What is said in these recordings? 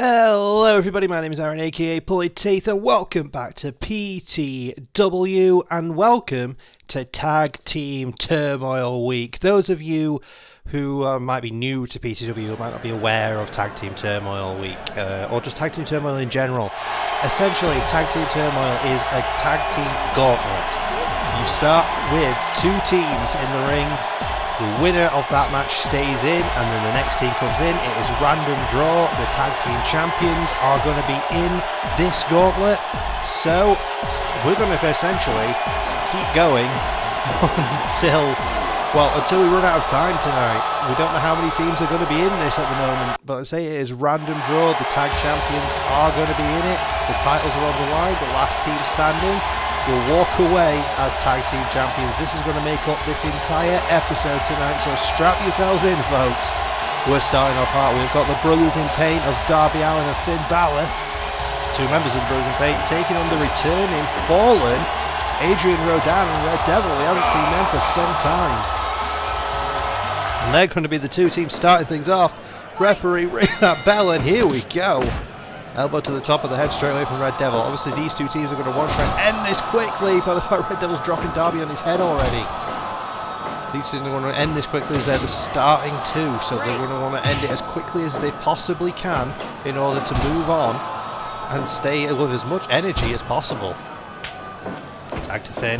Hello everybody, my name is Aaron aka AaronPullin'Teeth and welcome back to PTW and welcome to Tag Team Turmoil Week. Those of you who might be new to PTW, who might not be aware of Tag Team Turmoil Week or just Tag Team Turmoil in general, essentially Tag Team Turmoil is a tag team gauntlet. You start with two teams in the ring. The winner of that match stays in, and then the next team comes in. It is random draw. The tag team champions are going to be in this gauntlet. So we're going to essentially keep going until we run out of time tonight. We don't know how many teams are going to be in this at the moment, but I say it is random draw. The tag champions are going to be in it. The titles are on the line. The last team standing will walk away as tag team champions. This is going to make up this entire episode tonight, so strap yourselves in, folks. We're starting off hard. We've got the Brothers in Pain of Darby Allin and Finn Balor, two members of the Brothers in Pain, taking on the returning Fallen, Adrian Rodan and Red Devil. We haven't seen them for some time. And they're going to be the two teams starting things off. Referee ring that bell, and here we go. Elbow to the top of the head straight away from Red Devil. Obviously these two teams are going to want to try and end this quickly, but the fact Red Devil's dropping Darby on his head already. These teams are going to end this quickly as they're the starting two, so they're going to want to end it as quickly as they possibly can in order to move on and stay with as much energy as possible. Tag to Finn.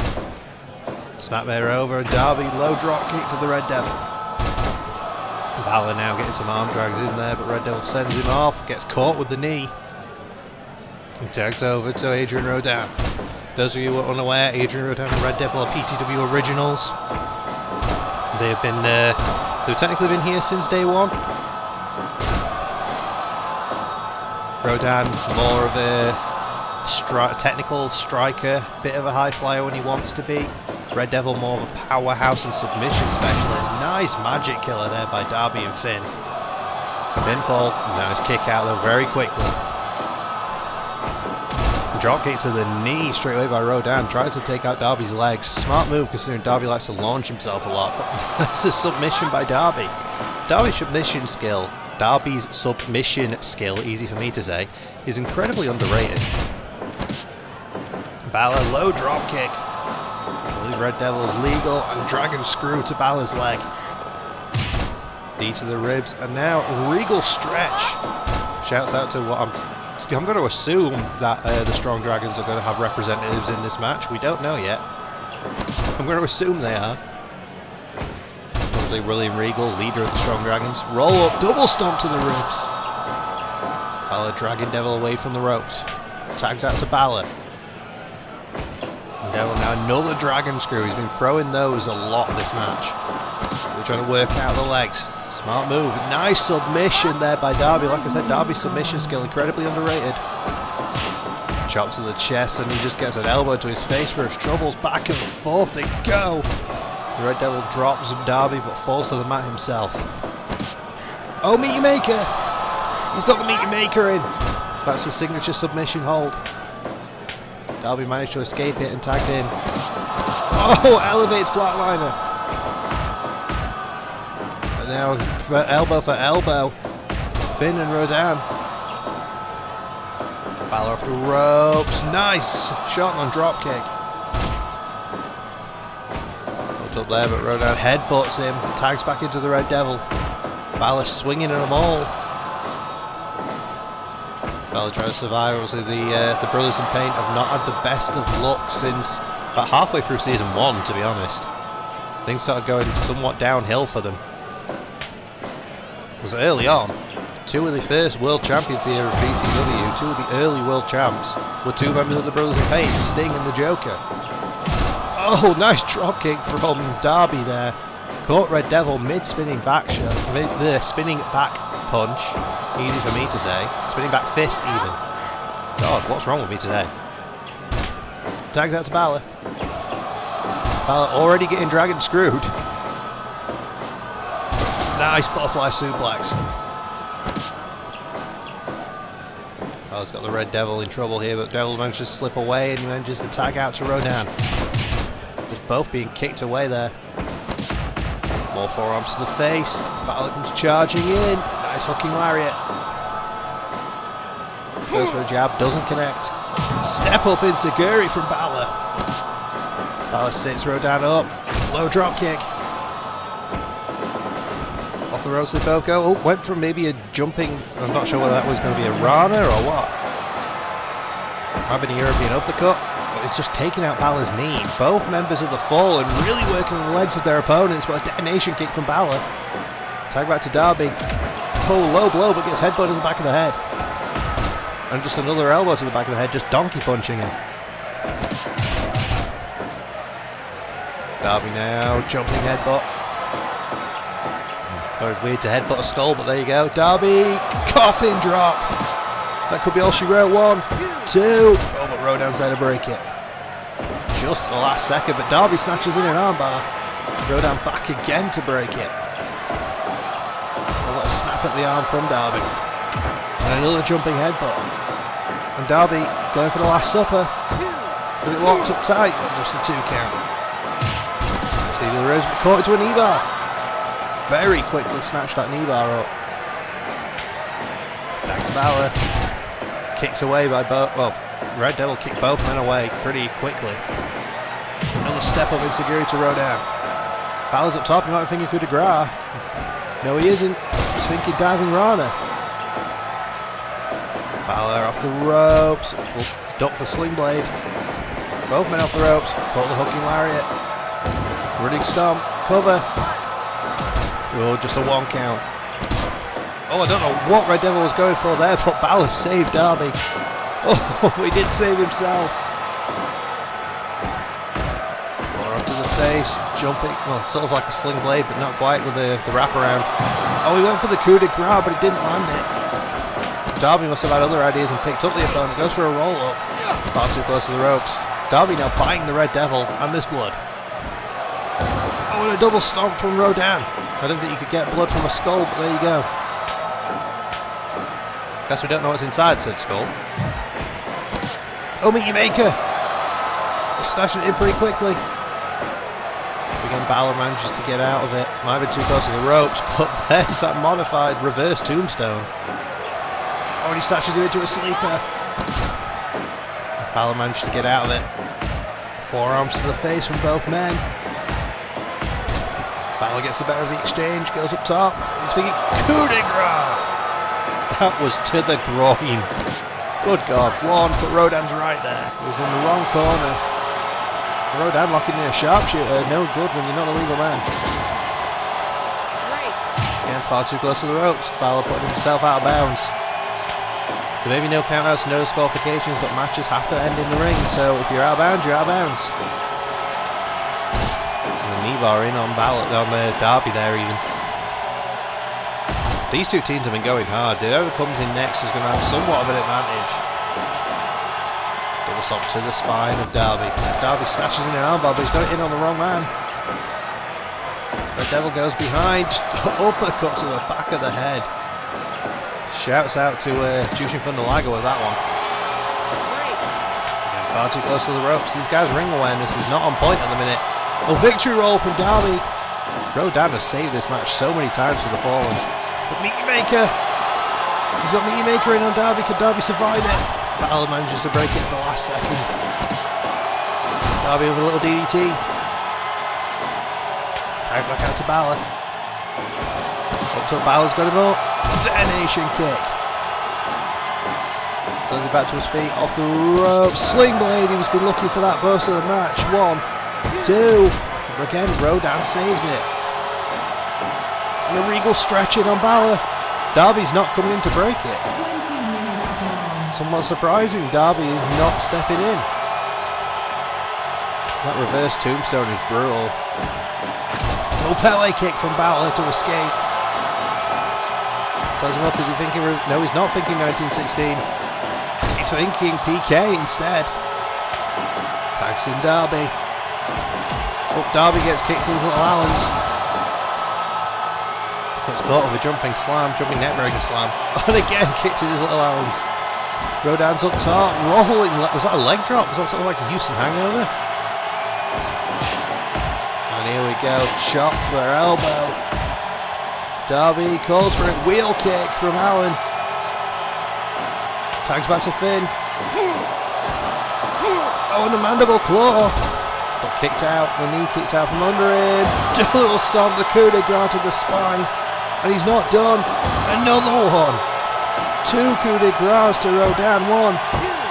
Snapmare over, and Darby low drop kick to the Red Devil. Balor now getting some arm drags in there, but Red Devil sends him off, gets caught with the knee. He tags over to Adrian Rodan. Those of you who are unaware, Adrian Rodan and Red Devil are PTW originals. They've technically been here since day one. Rodan, more of a technical striker, bit of a high flyer when he wants to be. Red Devil more of a powerhouse and submission specialist. Nice magic killer there by Darby and Finn. Pinfall, nice kick out though very quickly. Drop kick to the knee straight away by Rodan. Tries to take out Darby's legs. Smart move considering Darby likes to launch himself a lot. But that's a submission by Darby. Darby's submission skill, easy for me to say, is incredibly underrated. Balor low drop kick. Red Devil is legal, and Dragon Screw to Balor's leg. Knee to the ribs, and now Regal Stretch. Shouts out to what I'm going to assume that the Strong Dragons are going to have representatives in this match. We don't know yet. I'm going to assume they are. Obviously William Regal, leader of the Strong Dragons. Roll up, double stomp to the ribs. Balor dragging Devil away from the ropes. Tags out to Balor. Devil now another Dragon Screw. He's been throwing those a lot this match. We're trying to work out the legs. Smart move. Nice submission there by Darby. Like I said, Darby's submission skill incredibly underrated. Chop to the chest, and he just gets an elbow to his face for his troubles. Back and forth they go. The Red Devil drops Darby but falls to the mat himself. Oh, Meet Your Maker! He's got the Meet Your Maker in. That's his signature submission hold. Darby managed to escape it and tagged in. Oh, elevated flatliner. And now elbow for elbow. Finn and Rodan. Balor off the ropes. Nice shot on drop kick. Hooked up there, but Rodan headbutts him. Tags back into the Red Devil. Balor swinging at them all. Balor trying to survive. Obviously the Brothers in Pain have not had the best of luck since about halfway through season 1, to be honest. Things started going somewhat downhill for them. Because early on, two of the first world champions here at PTW, two of the early world champs, were two members of the Brothers in Pain, Sting and the Joker. Oh, nice drop kick from Darby there. Caught Red Devil mid-spinning back spinning back punch. Easy for me to say. Spinning back fist even. God, what's wrong with me today? Tags out to Balor. Balor already getting Dragon Screwed. Nice butterfly suplex. Balor's got the Red Devil in trouble here, but Devil manages to slip away and he manages to tag out to Rodan. Just both being kicked away there. More forearms to the face. Balor comes charging in. Nice hooking lariat. Goes for a jab, doesn't connect. Step up in Seguri from Balor. Balor sits Rodan up. Low drop kick. Off the ropes they both go. Oh, went from maybe a jumping. I'm not sure whether that was going to be a Rana or what. Might have been a European uppercut. But it's just taking out Balor's knee. Both members of the Fall and really working on the legs of their opponents. But a detonation kick from Balor. Tag back to Darby. Oh, low blow, but gets headbutt in the back of the head. And just another elbow to the back of the head, just donkey punching him. Darby now, jumping headbutt. Very weird to headbutt a skull, but there you go. Darby, coffin drop. That could be all she wrote. 1, 2. Oh, but Rodan's there to break it. Just the last second, but Darby snatches in an armbar. Rodan back again to break it. A little snap at the arm from Darby. And another jumping headbutt. And Darby going for the last supper. But it locked up tight. Just a 2 count. See the Rose caught it to a knee bar. Very quickly snatched that knee bar up. Back to Balor. Kicks away by both. Well, Red Devil kicked both men away pretty quickly. Another step up in Seguri to Rodan. Balor's up top. He might think he could have No, he isn't. He's thinking diving Rana. Balor off the ropes. Will duck the sling blade. Both men off the ropes. Caught the hooking lariat. Running stomp. Cover. Oh, just a 1 count. Oh, I don't know what Red Devil was going for there, but Balor saved Darby. Oh, he did save himself. Balor onto the face. Jumping. Well, sort of like a sling blade, but not quite with the wraparound. Oh, he went for the coup de grace, but he didn't land it. Darby must have had other ideas and picked up the opponent. Goes for a roll-up. Far too close to the ropes. Darby now biting the Red Devil, and there's blood. Oh, and a double stomp from Rodan. I don't think you could get blood from a skull, but there you go. Guess we don't know what's inside said skull. Oh, Meaty Maker! He's stashing it in pretty quickly. Again, Balor manages to get out of it. Might have been too close to the ropes, but there's that modified reverse tombstone. Oh, he stashes it into a sleeper. Balor managed to get out of it. Forearms to the face from both men. Balor gets the better of the exchange, goes up top. He's thinking coup de grace. That was to the groin. Good God, 1, but Rodan's right there. He was in the wrong corner. Rodan locking in a sharpshooter, no good when you're not a legal man. Again, far too close to the ropes. Balor putting himself out of bounds. There may be no countouts, no disqualifications, but matches have to end in the ring, so if you're out of bounds, you're out of bounds. And the knee bar in on Darby there even. These two teams have been going hard. Whoever comes in next is going to have somewhat of an advantage. Double stop to the spine of Darby. Darby snatches in an armbar, but he's got it in on the wrong man. Red Devil goes behind, uppercut to the back of the head. Shouts out to Jushin Thunder Liger with that one. Again, far too close to the ropes. These guys' ring awareness is not on point at the minute. Oh, victory roll from Darby. Rodan has saved this match so many times for the Fallen. But Meaty Maker. He's got Meaty Maker in on Darby. Could Darby survive it? Balor manages to break it at the last second. Darby with a little DDT. Tag back out to Balor. Up to Balor's got him up. Detonation kick. Turns it back to his feet. Off the rope. Sling blade. He's been looking for that most of the match. 1, 2. Again, Rodan saves it. And a regal stretching on Balor. Darby's not coming in to break it. 20 minutes gone. Somewhat surprising. Darby is not stepping in. That reverse tombstone is brutal. No Pele kick from Balor to escape. Says him up, is he thinking? No, he's not thinking 1916. He's thinking PK instead. Tags in Darby. Up Darby gets kicked to his little allowance. Gets caught with a jumping slam, jumping neckbreaker slam. And again kicked to his little allowance. Rodan's up top, rolling. Was that a leg drop? Was that something like a Houston hangover? And here we go, chop for elbow. Darby calls for a wheel kick from Allen. Tags back to Finn. Oh, and the mandible claw. But kicked out, the knee kicked out from under him. Double stomp, the coup de grace to the spine. And he's not done. Another one. 2 coup de grace to Rodan. 1,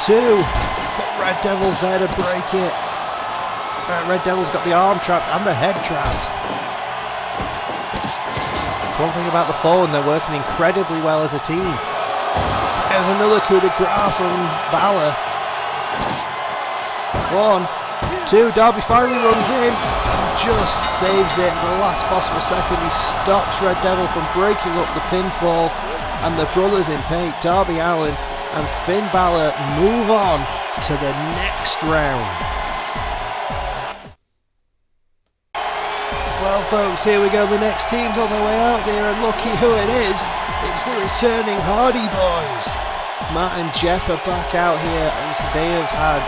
2. But Red Devil's there to break it. Red Devil's got the arm trapped and the head trapped. One thing about the Fallen, they're working incredibly well as a team. There's another coup de grace from Balor. 1, 2, Darby finally runs in, just saves it at the last possible second. He stops Red Devil from breaking up the pinfall, and the brothers in pain, Darby Allin and Finn Balor, move on to the next round. Well folks, here we go, the next team's on their way out there, and looky who it is. It's the returning Hardy Boys. Matt and Jeff are back out here, and so they have had,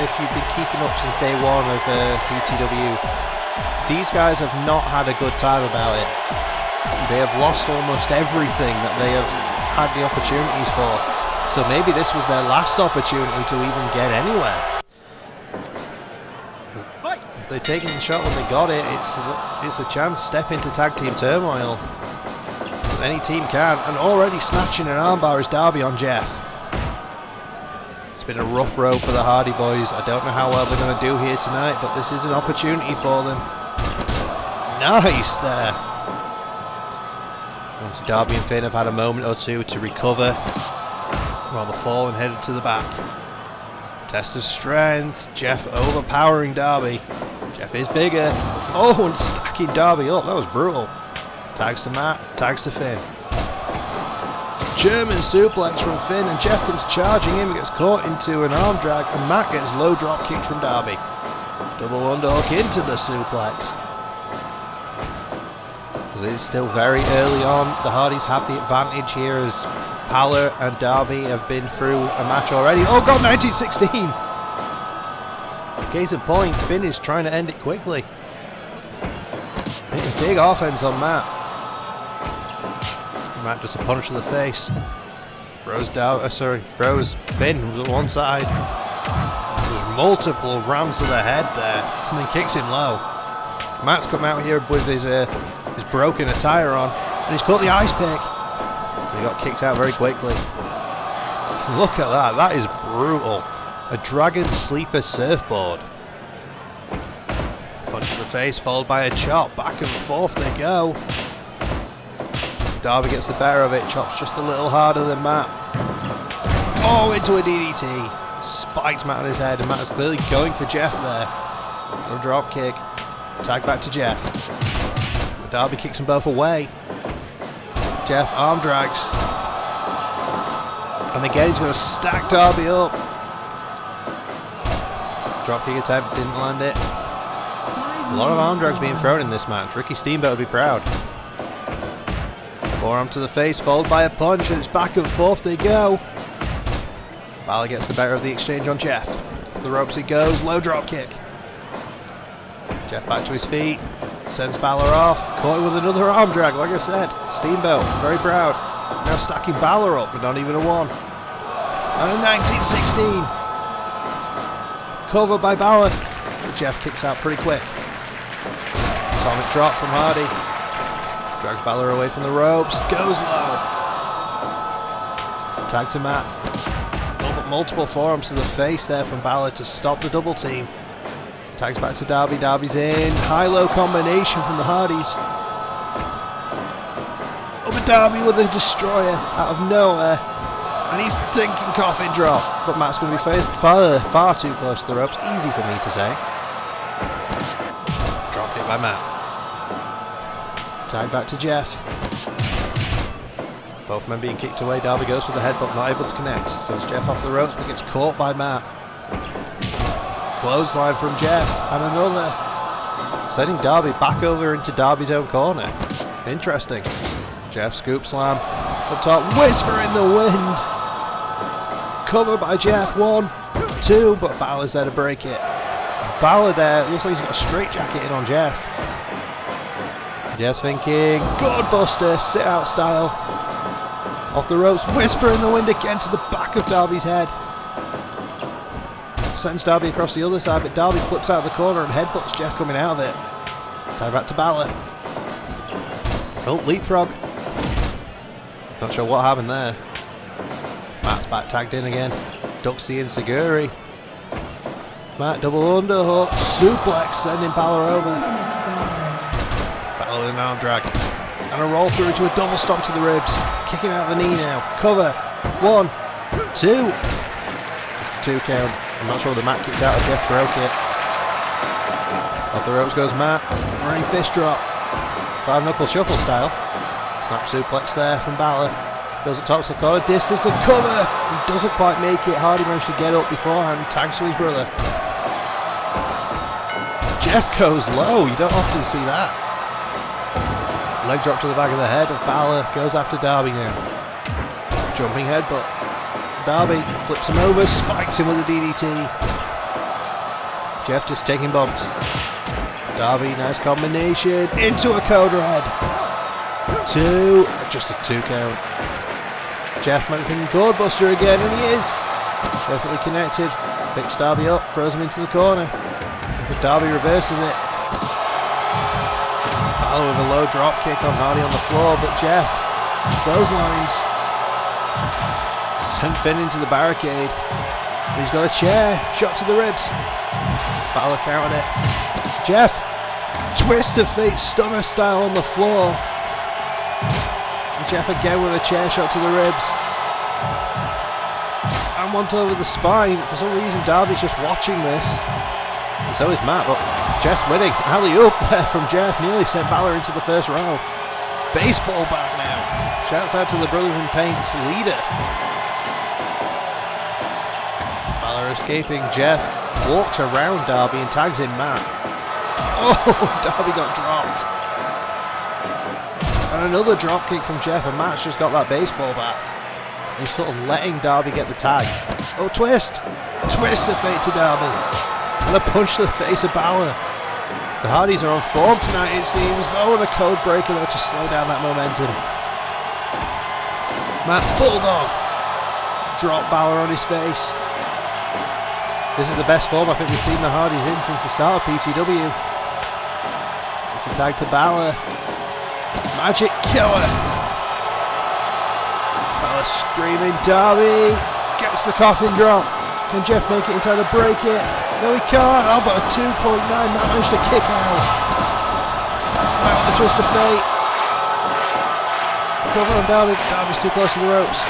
if you've been keeping up since day one of PTW, these guys have not had a good time about it. They have lost almost everything that they have had the opportunities for. So maybe this was their last opportunity to even get anywhere. They're taking the shot when they got it. It's a chance to step into Tag Team Turmoil. Any team can, and already snatching an armbar is Darby on Jeff. It's been a rough road for the Hardy Boys. I don't know how well they're going to do here tonight, but this is an opportunity for them. Nice there. Once Darby and Finn have had a moment or two to recover, while the Fallen headed to the back. Test of strength. Jeff overpowering Darby. Jeff is bigger. Oh, and stacking Darby up. That was brutal. Tags to Matt, tags to Finn. German suplex from Finn, and Jeff comes charging in, gets caught into an arm drag, and Matt gets low drop kicked from Darby. Double underhook into the suplex. It's still very early on. The Hardys have the advantage here as Balor and Darby have been through a match already. Oh god, 1916! Case in point, Finn is trying to end it quickly. Hitting big offense on Matt. Matt does a punch to the face. Throws Finn to one side. There's multiple rams to the head there, and then kicks him low. Matt's come out here with his broken attire on, and he's caught the ice pick. He got kicked out very quickly. Look at that, that is brutal. A Dragon Sleeper surfboard. Punch to the face, followed by a chop. Back and forth they go. Darby gets the better of it, chops just a little harder than Matt. Oh, into a DDT. Spikes Matt on his head, and Matt is clearly going for Jeff there. A drop kick. Tag back to Jeff. Darby kicks them both away. Jeff arm drags. And again he's going to stack Darby up. Drop kick attempt, didn't land it. A lot of arm drags being thrown in this match. Ricky Steamboat would be proud. Forearm to the face, followed by a punch, and it's back and forth they go. Balor gets the better of the exchange on Jeff. Off the ropes he goes, low drop kick. Jeff back to his feet, sends Balor off, caught with another arm drag, like I said. Steamboat, very proud. Now stacking Balor up, but not even a one. And a 1916. Covered by Balor, but Jeff kicks out pretty quick. Atomic drop from Hardy. Drags Balor away from the ropes, goes low. Tag to Matt. Multiple forearms to the face there from Balor to stop the double team. Tags back to Darby, Darby's in. High-low combination from the Hardys. Over Darby with a destroyer out of nowhere. And he's thinking coffin drop. But Matt's going to be far too close to the ropes. Easy for me to say. Drop kick by Matt. Tag back to Jeff. Both men being kicked away. Darby goes for the headbutt, not able to connect. So it's Jeff off the ropes, but gets caught by Matt. Clothesline from Jeff, and another. Sending Darby back over into Darby's own corner. Interesting. Jeff scoop slam. Up top, whisper in the wind. Covered by Jeff, 1, 2, but Balor's there to break it. Balor there, looks like he's got a straight jacket in on Jeff. Jeff's thinking, good buster, sit out style. Off the ropes, whisper in the wind again to the back of Darby's head. Sends Darby across the other side, but Darby flips out of the corner and headbutts Jeff coming out of it. Tie back to Balor. Oh, leapfrog. Not sure what happened there. Matt's back tagged in again. Ducks the Inseguri. Matt double underhook. Suplex sending Balor over. Balor with an arm drag. And a roll through to a double stomp to the ribs. Kicking out the knee now. Cover. 1, 2. 2 count. I'm not sure the Matt kicked out of Jeff broke it. Off the ropes goes Matt. Running fist drop. 5 knuckle shuffle style. Snap suplex there from Balor. Goes up top to the corner. Distance and cover. He doesn't quite make it. Hardy managed to get up beforehand. Tags to his brother. Jeff goes low. You don't often see that. Leg drop to the back of the head of Balor. Goes after Darby now. Jumping headbutt. Darby flips him over. Spikes him with a DDT. Jeff just taking bumps. Darby, nice combination. Into a code red. 2. Just a 2 count. Jeff might be thinking Goldbuster again, and he is. Perfectly connected. Picks Darby up. Throws him into the corner. But Darby reverses it. Balor with a low drop kick on Hardy on the floor, but Jeff clotheslines. Sent Finn into the barricade. He's got a chair. Shot to the ribs. Balor countered it. Jeff. Twist of fate. Stunner style on the floor. And Jeff again with a chair shot to the ribs. And one over the spine. For some reason Darby's just watching this. And so is Matt, but Jeff's winning. Alley-oop there from Jeff. Nearly sent Balor into the first row. Baseball bat now. Shouts out to the Brothers in Paint's leader. Balor escaping. Jeff walks around Darby and tags in Matt. Oh, Darby got dropped. And another drop kick from Jeff, and Matt's just got that baseball bat. He's sort of letting Darby get the tag. Oh, twist! Twist of fate to Darby. And a punch to the face of Balor. The Hardys are on form tonight, it seems. Oh, and a code breaker there to slow down that momentum. Matt Bulldog. Drop Balor on his face. This is the best form I think we've seen the Hardys in since the start of PTW. It's a tag to Balor. Magic Killer. Balor screaming. Darby gets the coffin drop. Can Jeff make it in time to break it? No, he can't. Oh, but a 2.9 managed to kick out. Right, the twist of fate. Cover on Darby. Darby's too close to the ropes.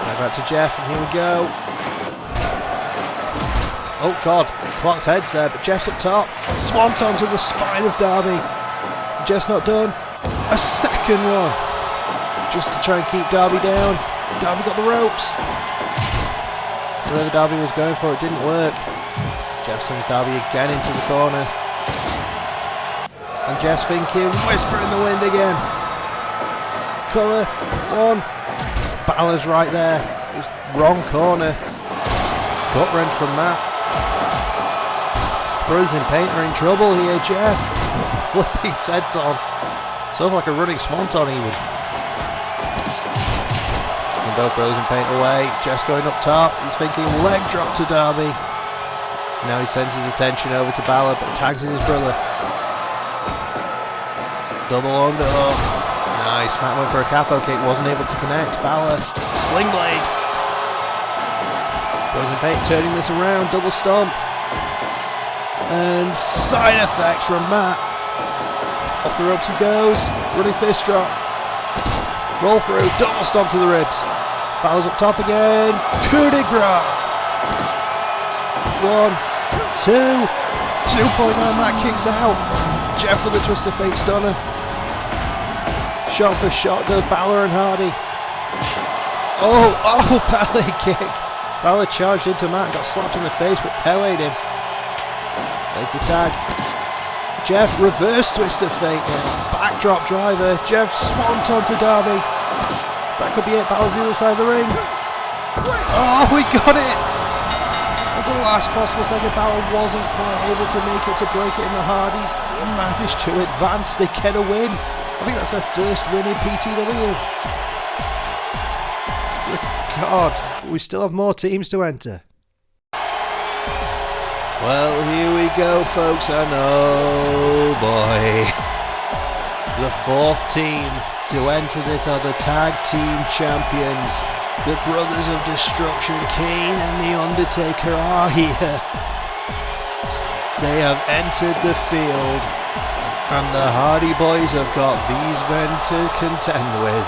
Right back to Jeff, and here we go. Oh God, clocked heads there, but Jeff's up top. Swanton to the spine of Darby. Jeff's not done. A second one. Just to try and keep Darby down. Darby got the ropes. Whatever Darby was going for, it didn't work. Jeff sends Darby again into the corner. And Jeff's thinking, whisper in the wind again. Cover. 1. Balor's right there. He's wrong corner. Gut wrench from Matt. Brothers in Paint are in trouble here, Jeff. Flipping senton. Sort of like a running swanton even. And both Brothers in Paint away. Jeff's going up top. He's thinking leg drop to Darby. Now he sends his attention over to Balor, but tags in his brother. Double underhook. Nice. Matt went for a capo kick, wasn't able to connect. Balor. Sling blade. Brothers in Paint turning this around. Double stomp. And side effects from Matt. Off the ropes he goes. Running fist drop. Roll through. Double stomp to the ribs. Balor's up top again. Coup de grace. 1, 2. 2.9. Matt kicks out. Jeff with a twist of fate stunner. Shot for shot goes Balor and Hardy. Oh, Pele kick. Balor charged into Matt, got slapped in the face, but Pele'd him. There's the tag. Jeff, reverse twist of fate now. Backdrop driver. Jeff swanton to Darby. That could be it. Balor's the other side of the ring. Oh, we got it! At the last possible second, Balor wasn't quite able to make it to break it in the Hardys. Managed to advance. They get a win I think that's their first win in PTW. Good God, we still have more teams to enter. Well, here we go, folks, and oh boy. The fourth team to enter this are the Tag Team Champions. The Brothers of Destruction, Kane and The Undertaker, are here. They have entered the field, and the Hardy Boys have got these men to contend with.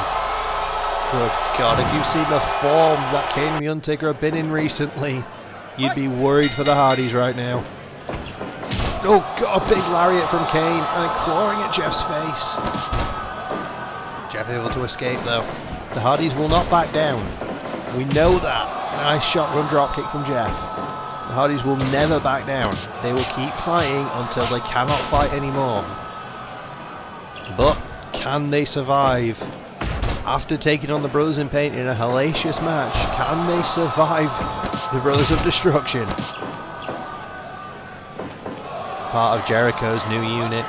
Good God, if you've seen the form that Kane and The Undertaker have been in recently, you'd be worried for the Hardys right now. Oh God, a big lariat from Kane and clawing at Jeff's face. Jeff able to escape though. The Hardys will not back down. We know that. Nice shotgun dropkick from Jeff. The Hardys will never back down. They will keep fighting until they cannot fight anymore. But can they survive? After taking on the Brothers in Pain in a hellacious match, can they survive the Brothers of Destruction? Part of Jericho's new unit,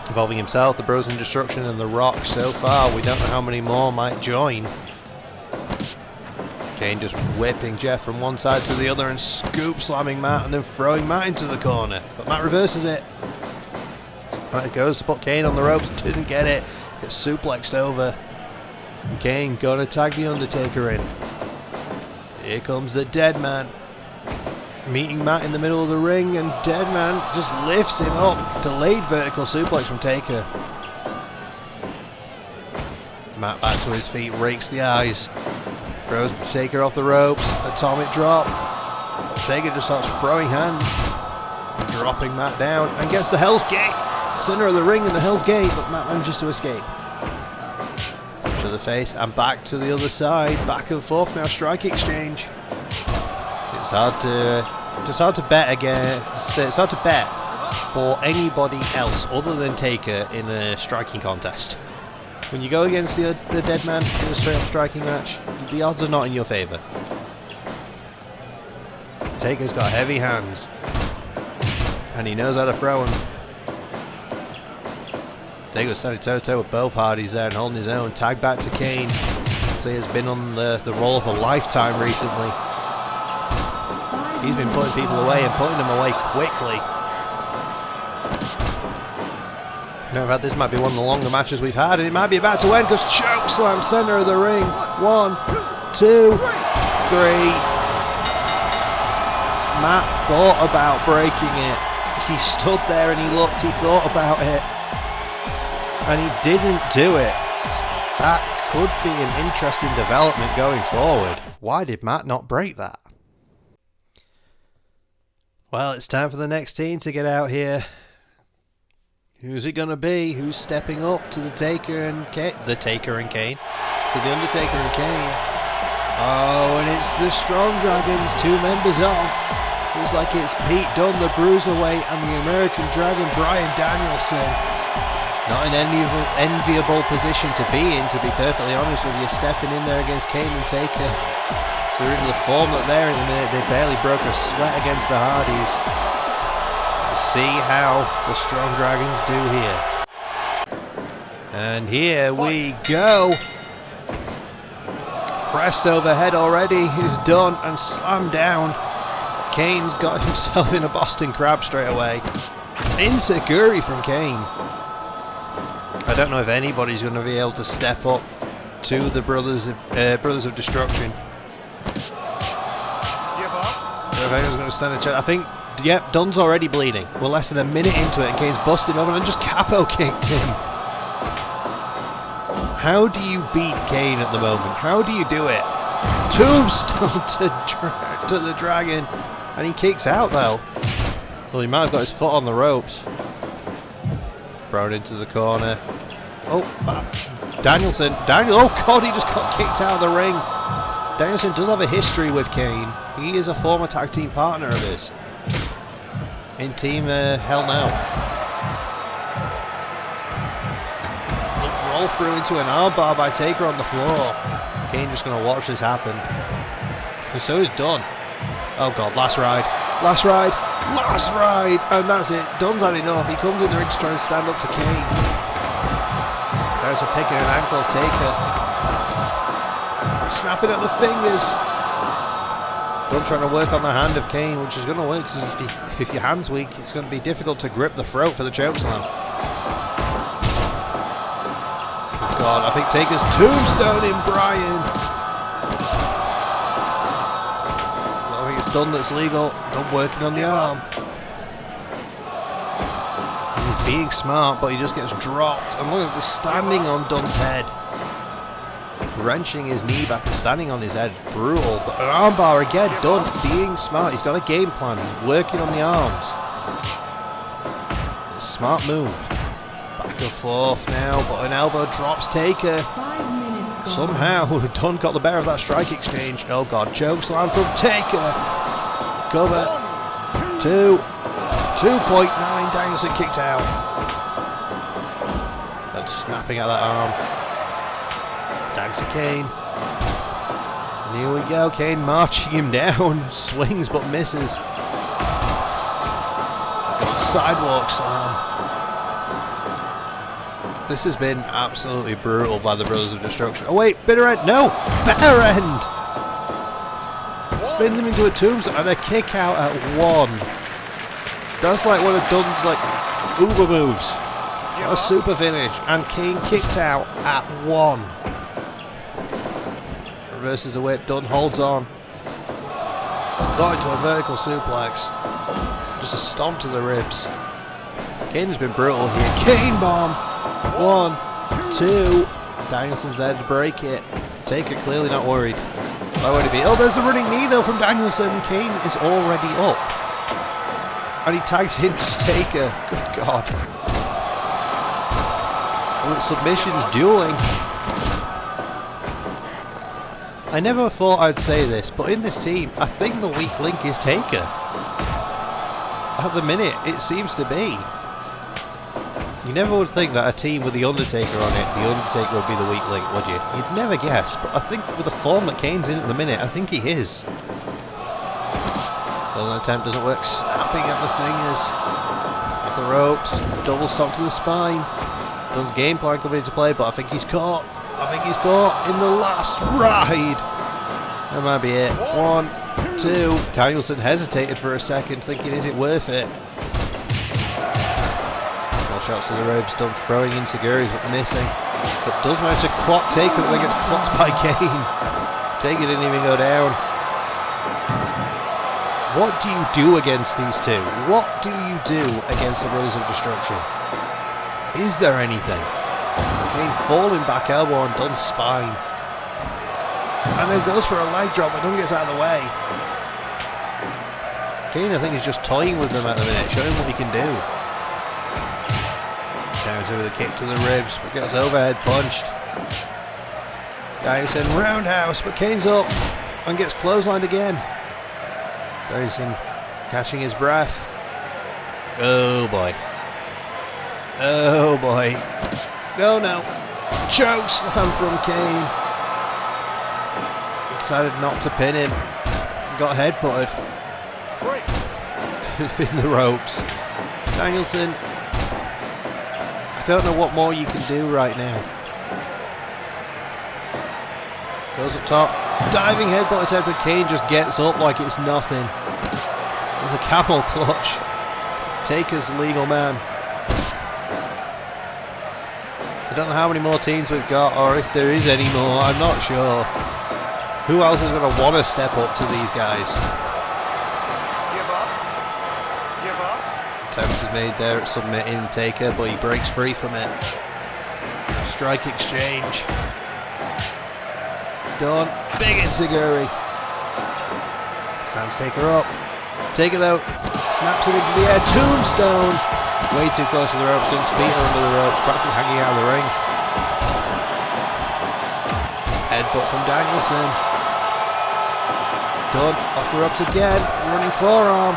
involving himself, the Brothers in Destruction and The Rock. So far, we don't know how many more might join. Kane just whipping Jeff from one side to the other and scoop slamming Matt and then throwing Matt into the corner. But Matt reverses it. Matt goes to put Kane on the ropes, didn't get it. Gets suplexed over. And Kane gonna tag The Undertaker in. Here comes the Dead Man. Meeting Matt in the middle of the ring, and Dead Man just lifts him up. Delayed vertical suplex from Taker. Matt back to his feet, rakes the eyes. Throws Taker off the ropes. Atomic drop. Taker just starts throwing hands. Dropping Matt down and gets the Hell's Gate. Center of the ring in the Hell's Gate, but Matt manages to escape. To the face and back to the other side. Back and forth now, strike exchange. It's hard to bet again. It's hard to bet for anybody else other than Taker in a striking contest. When you go against the Dead Man in a straight up striking match, the odds are not in your favour. Taker's got heavy hands, and he knows how to throw them. Taker's standing toe to toe with both Hardys there and holding his own. Tag back to Kane. So he has been on the role of a lifetime recently. He's been putting people away and putting them away quickly. No, in fact, this might be one of the longer matches we've had, and it might be about to end because choke slam, center of the ring. 1, 2, 3. Matt thought about breaking it. He stood there and he looked, he thought about it, and he didn't do it. That could be an interesting development going forward. Why did Matt not break that? Well, it's time for the next team to get out here. Who's it going to be? Who's stepping up to the Taker and Kane? The Taker and Kane. To the Undertaker and Kane. Oh, and it's the Strong Dragons, 2 members off. Looks like it's Pete Dunne, the Bruiserweight, and the American Dragon, Bryan Danielson. Not an enviable position to be in, to be perfectly honest with you, stepping in there against Kane and Taker. So in the form that they're in the minute, they barely broke a sweat against the Hardys. We'll see how the Strong Dragons do here. And here we go. Pressed overhead already, he's done and slammed down. Kane's got himself in a Boston Crab straight away. Insecurity from Kane. I don't know if anybody's going to be able to step up to the Brothers of Destruction. Everyone's going to stand a chance. I think, yep, Dunne's already bleeding. We're less than a minute into it and Kane's busting over and just capo kicked him. How do you beat Kane at the moment? How do you do it? Tombstone to the Dragon. And he kicks out though. Well, he might have got his foot on the ropes. Thrown into the corner. Oh, Danielson. Oh God, he just got kicked out of the ring. Danielson does have a history with Kane. He is a former tag team partner of his. In Team Hell No. Roll through into an armbar by Taker on the floor. Kane just going to watch this happen. And so is Dunne. Oh God, last ride. Last ride. And that's it. Dunne's had enough. He comes in the ring to try and stand up to Kane. Danielson picking an ankle of Taker. Snapping at the fingers. Dunn trying to work on the hand of Kane, which is going to work because if your hand's weak, it's going to be difficult to grip the throat for the chokeslam. Oh God, I think Taker's tombstoning Bryan. I think it's Dunn that's legal. Dunn working on the arm. He's being smart, but he just gets dropped. And look at the standing on Dunn's head. Wrenching his knee back and standing on his head. Brutal. But an armbar again. Dunn being smart. He's got a game plan. He's working on the arms. It's a smart move. Back and forth now, but an elbow drops Taker. 5 minutes gone. Somehow Dunn got the better of that strike exchange. Oh God, chokeslam from Taker. Cover. 2. 2.9. Danielson kicked out. That's snapping at that arm. Thanks to Kane. And here we go. Kane marching him down. Swings but misses. Sidewalk slam. This has been absolutely brutal by the Brothers of Destruction. Oh wait, bitter end. No! Better end! Spins him into a tombstone and a kick out at 1. That's like one of Dunn's like uber moves. A super finish. And Kane kicked out at 1. Reverses the whip. Dunn holds on. Got into a vertical suplex. Just a stomp to the ribs. Kane has been brutal here. Kane bomb. 1, 2. Danielson's there to break it. Taker clearly not worried. Why would he be? Oh, there's a running knee though from Danielson. Kane is already up. And he tags into Taker. Good God. Oh, it's submissions dueling. I never thought I'd say this, but in this team, I think the weak link is Taker. At the minute, it seems to be. You never would think that a team with The Undertaker on it, The Undertaker would be the weak link, would you? You'd never guess, but I think with the form that Kane's in at the minute, I think he is. Well, an attempt doesn't work, snapping at the fingers. Off the ropes, double stop to the spine. Dunn's game plan coming into play, but I think he's caught. I think he's caught in the last ride. That might be it. 1, 2. Danielson hesitated for a second, thinking, is it worth it? Shots to the ropes, Dunn throwing insecurities but missing. But does manage to clock Taker, but then gets clocked by Kane. Taker didn't even go down. What do you do against these two? What do you do against the Brothers of Destruction? Is there anything? Kane falling back elbow on Dunn's spine. And then goes for a leg drop, but Dunn gets out of the way. Kane, I think, is just toying with them at the minute, showing what he can do. Danielson with a kick to the ribs, but gets overhead punched. Danielson roundhouse, but Kane's up and gets clotheslined again. Danielson catching his breath. Oh boy. Oh boy. No, no. Choke slam from Kane. Decided not to pin him. Got headbutted. In the ropes. Danielson. I don't know what more you can do right now. Goes up top. Diving headbutt attempt and Kane just gets up like it's nothing. With a camel clutch. Taker's legal man. I don't know how many more teams we've got, or if there is any more, I'm not sure. Who else is going to want to step up to these guys? Give up. Give up. Attempt is made there at submitting Taker, but he breaks free from it. Strike exchange. Done. Big enziguri. Stands Taker up. Take it out. Snaps it into the air. Tombstone. Way too close to the ropes. Dunn's feet are under the ropes. Practically hanging out of the ring. Headbutt from Danielson. Dunn off the ropes again. Running forearm.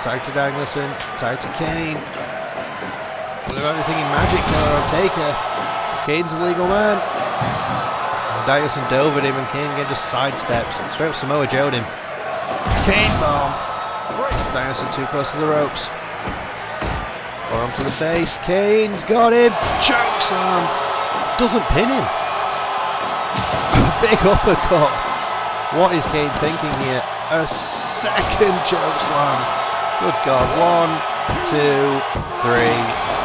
Tag to Danielson. Tag to Kane. What about anything in magic now on Taker? Kane's a legal man. And Danielson dove at him and Kane again just sidesteps. Straight up Samoa Joe'd him. Kane bomb. Danielson too close to the ropes. Forearm to the face. Kane's got him. Chokeslam. Doesn't pin him. A big uppercut. What is Kane thinking here? A second chokeslam. Good God. 1, 2, 3.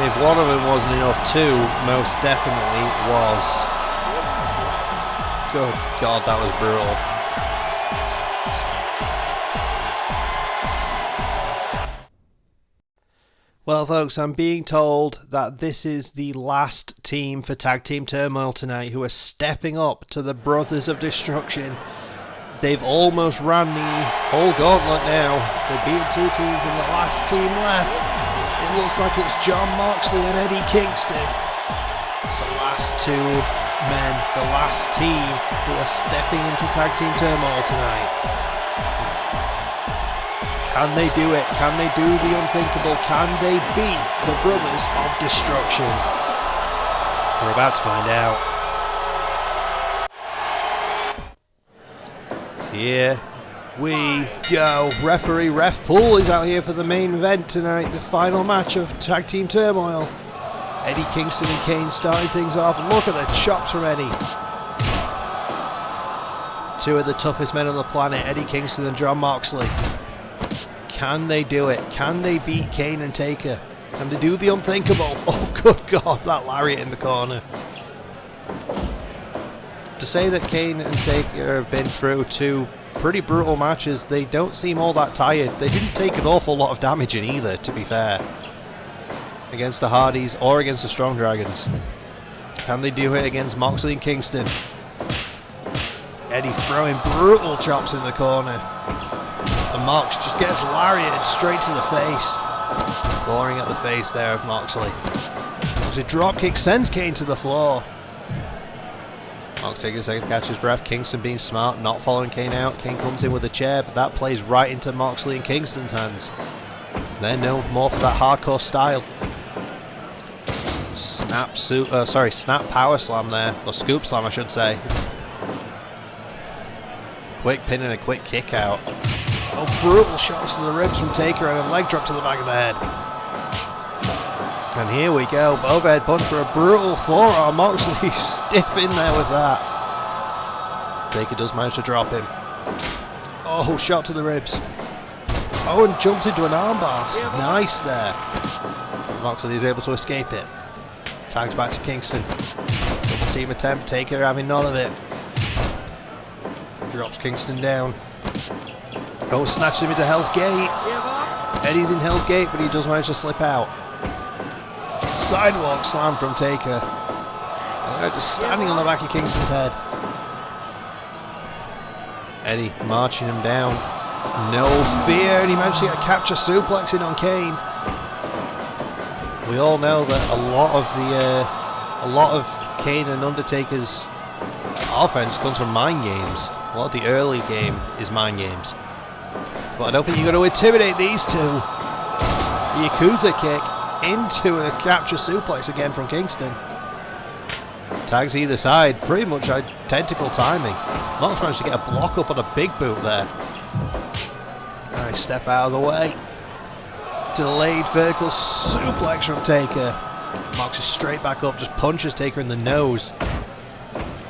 If one of them wasn't enough, 2 most definitely was. Good God, that was brutal. Well, folks, I'm being told that this is the last team for Tag Team Turmoil tonight who are stepping up to the Brothers of Destruction. They've almost ran the whole gauntlet now. They've beaten 2 teams and the last team left. It looks like it's John Moxley and Eddie Kingston. The last 2 men, the last team who are stepping into Tag Team Turmoil tonight. Can they do it? Can they do the unthinkable? Can they beat the Brothers of Destruction? We're about to find out. Here we go. Referee Ref Pool is out here for the main event tonight, the final match of Tag Team Turmoil. Eddie Kingston and Kane starting things off. Look at the chops from Eddie. 2 of the toughest men on the planet, Eddie Kingston and John Moxley. Can they do it? Can they beat Kane and Taker? Can they do the unthinkable? Oh, good God, that lariat in the corner. To say that Kane and Taker have been through 2 pretty brutal matches, they don't seem all that tired. They didn't take an awful lot of damage in either, to be fair, against the Hardys or against the Strong Dragons. Can they do it against Moxley and Kingston? Eddie throwing brutal chops in the corner. And Mox just gets lariated straight to the face. Boring at the face there of Moxley. As a dropkick sends Kane to the floor. Mox taking a second to catch his breath. Kingston being smart, not following Kane out. Kane comes in with a chair, but that plays right into Moxley and Kingston's hands. They're known more for that hardcore style. Snap power slam there, or scoop slam I should say. Quick pin and a quick kick out. Oh, brutal shots to the ribs from Taker and a leg drop to the back of the head. And here we go, overhead punch for a brutal forearm. Moxley stiff in there with that. Taker does manage to drop him. Oh, shot to the ribs. Oh, and jumps into an armbar. Nice there. Moxley is able to escape it. Tags back to Kingston. Double team attempt, Taker having none of it. Drops Kingston down. Oh, snatches him into Hell's Gate. Eddie's in Hell's Gate, but he does manage to slip out. Sidewalk slam from Taker. Just standing on the back of Kingston's head. Eddie marching him down. No fear, and he managed to get a capture suplex in on Kane. We all know that a lot of Kane and Undertaker's offense comes from mind games. A lot of the early game is mind games. But I don't think you're going to intimidate these 2. The Yakuza kick into a capture suplex again from Kingston. Tags either side, pretty much identical timing. Mox managed to get a block up on a big boot there. Nice step out of the way. Delayed vertical suplex from Taker. Mox is straight back up, just punches Taker in the nose.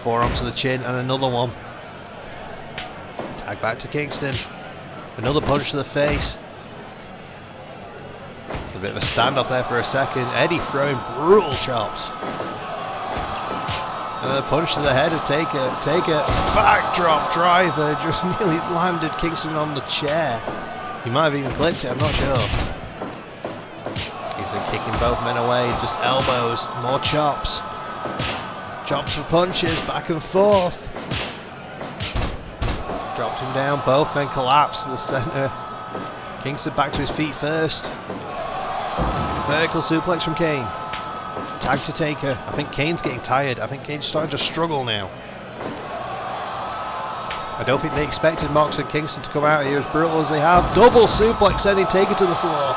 Forearm to the chin and another one. Tag back to Kingston. Another punch to the face. A bit of a standoff there for a second. Eddie throwing brutal chops. Another punch to the head of Taker. Taker, backdrop driver, just nearly landed Kingston on the chair. He might have even clipped it, I'm not sure. Kingston kicking both men away, just elbows, more chops. Chops for punches, back and forth. Dropped him down, both men collapse to the centre. Kingston back to his feet first. Vertical suplex from Kane. Tag to Taker. I think Kane's getting tired. I think Kane's starting to struggle now. I don't think they expected Mox and Kingston to come out here as brutal as they have. Double suplex sending Taker to the floor.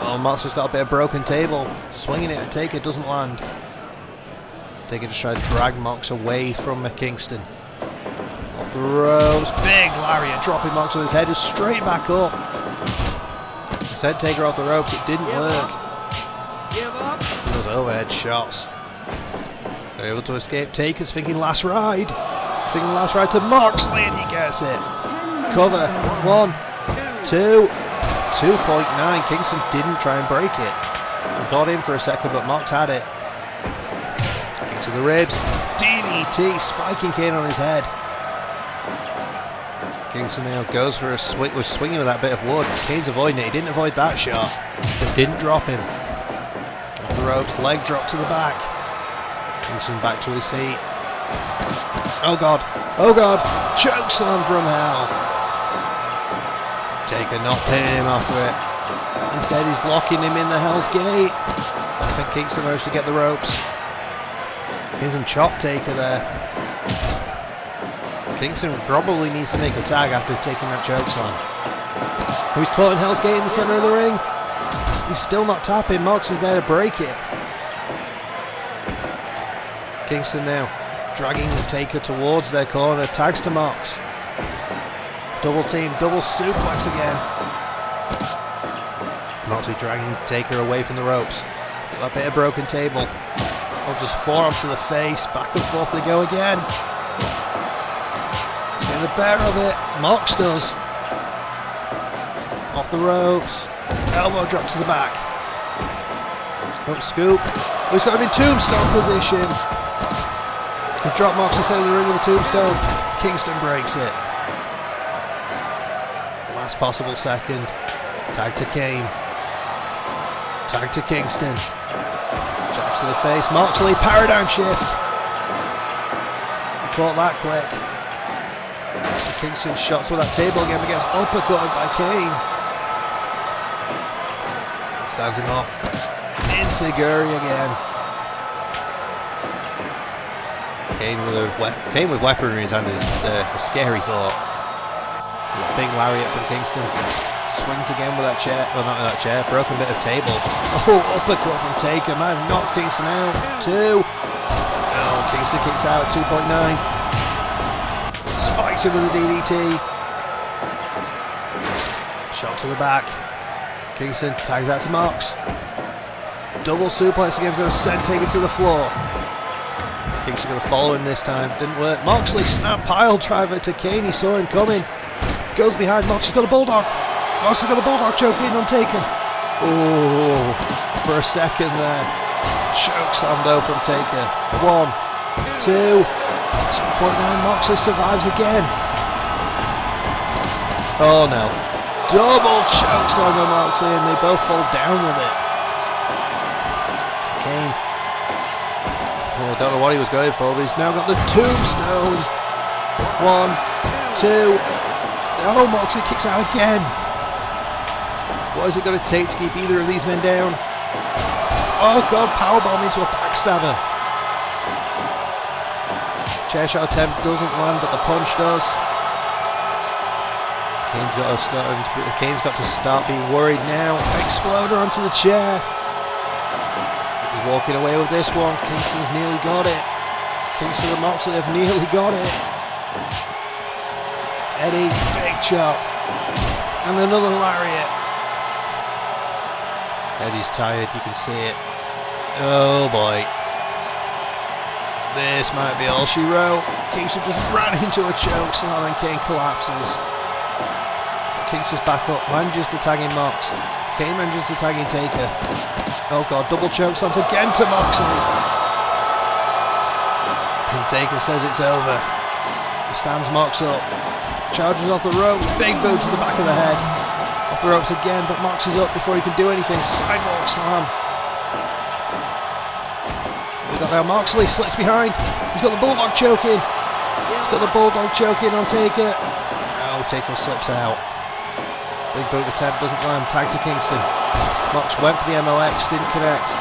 Oh, Mox has got a bit of broken table. Swinging it at Taker, doesn't land. Taker just trying to drag Mox away from Kingston. Off the ropes. Big lariat dropping Mox on his head. Is straight back up. Sent Taker off the ropes, it didn't work. Give up. Those overhead shots. They're able to escape. Taker's thinking last ride. Thinking last ride to Moxley, and he gets it. Cover. 1, 2, 2.9. Kingston didn't try and break it. Got in for a second, but Mox had it. Into the ribs. DDT, spiking Kane on his head. Kingston now goes for a swing. Was swinging with that bit of wood. Kane's avoiding it. He didn't avoid that shot. It didn't drop him. Off the ropes, leg drop to the back. Kingston back to his feet. Oh god. Oh god. Chokeslam from hell. Taker not pinning him after it. Instead he's locking him in the Hell's Gate. I think Kingston managed to get the ropes. Kingston chopped Taker there. Kingston probably needs to make a tag after taking that chokeslam. He's caught in Hell's Gate in the centre of the ring. He's still not tapping. Mox is there to break it. Kingston now dragging Taker towards their corner. Tags to Mox. Double team, double suplex again. Moxley dragging Taker away from the ropes. Got that bit of broken table. Or just forearms to the face. Back and forth they go again. Getting the better of it. Mox does. Off the ropes. Elbow drop to the back. Up scoop. Oh, he's got him in tombstone position. He dropped Mox inside of the ring with a tombstone. Kingston breaks it. Last possible second. Tag to Kane. Tag to Kingston. Drops to the face. Moxley, paradigm shift. He caught that quick. Kingston shots with that table again, but gets uppercutted by Kane. Stands him off. Insiguri again. Kane with weaponry in his hand is a scary thought. Big lariat from Kingston. Swings again with that chair. Well, not with that chair. Broken bit of table. Oh, uppercut from Taker. Man, knocked Kingston out. 2. Oh, Kingston kicks out at 2.9. Spikes him with a DDT. Shot to the back. Kingston tags out to Mox. Double suplex again. Going to send Taker to the floor. Kingston going to follow him this time. Didn't work. Moxley snap pile driver to Kane. He saw him coming. Goes behind Mox. He's got a bulldog. Mox has got a bulldog choke in on Taker. Oh, for a second there. Chokeslam though from Taker. 1, 2, 2.9. Moxley survives again. Oh no. Double chokeslam on Moxley and they both fall down with it. Kane. Oh, I don't know what he was going for, but he's now got the tombstone. 1, 2. Oh, Moxley kicks out again. What is it going to take to keep either of these men down? Oh god, powerbomb into a backstabber. Chair shot attempt doesn't land, but the punch does. Kane's got to start being worried now. Exploder onto the chair. He's walking away with this one. Kingston's nearly got it. Kingston and Moxley have nearly got it. Eddie, big chop. And another lariat. Eddie's tired, you can see it. Oh boy. This might be all she wrote. Kingston just ran into a chokeslam and Kane collapses. Kingston's back up, manages to tag in Mox. Kane manages to tag in Taker. Oh god, double chokeslams again to Moxley. And Taker says it's over. He stands Mox up. Charges off the rope, big boot to the back of the head. Off the ropes again, but Mox is up before he can do anything. Sidewalk slam. We've got now Moxley, slips behind. He's got the bulldog choke in. He's got the bulldog choke in on Taker. Oh, Taker slips out. Big boot attempt doesn't land. Tag to Kingston. Mox went for the MLX, didn't connect.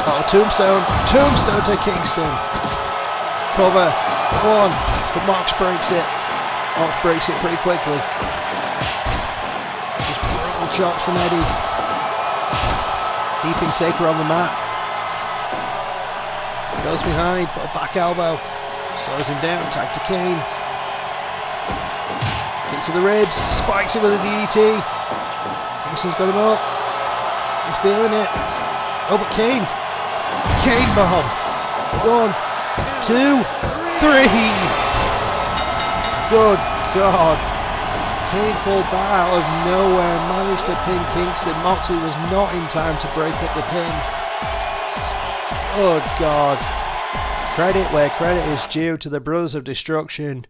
Oh, tombstone. Tombstone to Kingston. Cover. 1. But Mox breaks it. Mox breaks it pretty quickly. Just brutal chops from Eddie. Keeping Taker on the mat. Goes behind, but a back elbow. Slows him down, tag to Kane. Kick to the ribs, spikes it with a DDT. This got him up. He's feeling it. Oh, but Kane. Kane bomb. 1, 2, 3. Good God. Kane pulled that out of nowhere and managed to pin Kingston. Moxley was not in time to break up the pin. Good God. Credit where credit is due to the Brothers of Destruction.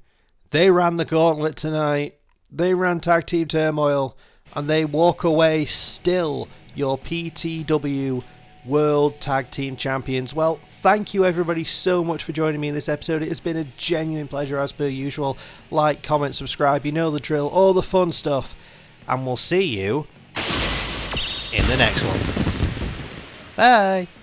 They ran the gauntlet tonight. They ran Tag Team Turmoil. And they walk away still your PTW World Tag Team Champions. Well, thank you everybody so much for joining me in this episode. It has been a genuine pleasure as per usual. Like, comment, subscribe, you know the drill, all the fun stuff. And we'll see you in the next one. Bye!